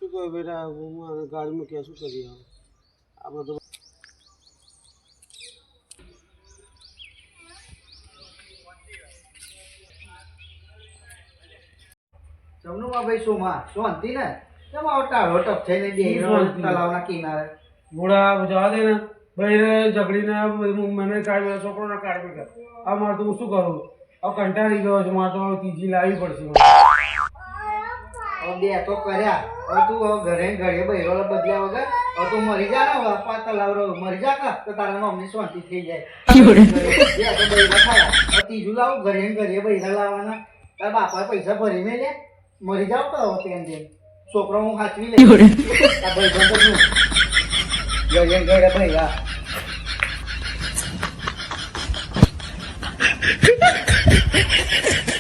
શું કહે બેટા ગાડીમાં ક્યાં શું કરીએ આ બધું જમણુમાં ભાઈ શાંતિ ને કેમ આવતા ટપ થઈને બે તલાવના કિનારે મોડા જવા દે ને બહેરે ઝઘડીને મને કાઢી છોકરોને કાઢી આ મારે તો હું શું કરું હવે કંટાળી ગયો છે મારે તો ત્રીજી લાવવી પડશે હવે બે તો કર્યા હવે તું હવે ઘરે ઘરે બહેરો બદલ્યા વગર હવે તું મરી જા ને હવે તલાવ મરી જા કા તો તારા મમ્મી શાંતિ થઈ જાય બે તો બહેરા ખાયા હવે ત્રીજું લાવું ઘરે ઘરે બહેરા લાવવાના તારા બાપા પૈસા ભરી મેં લે મરી જાવ તો હવે તેમ તેમ છોકરો હું સાચવી લઈ આ ભાઈ બંધ ઘરે ઘરે બહેરા Ha ha ha!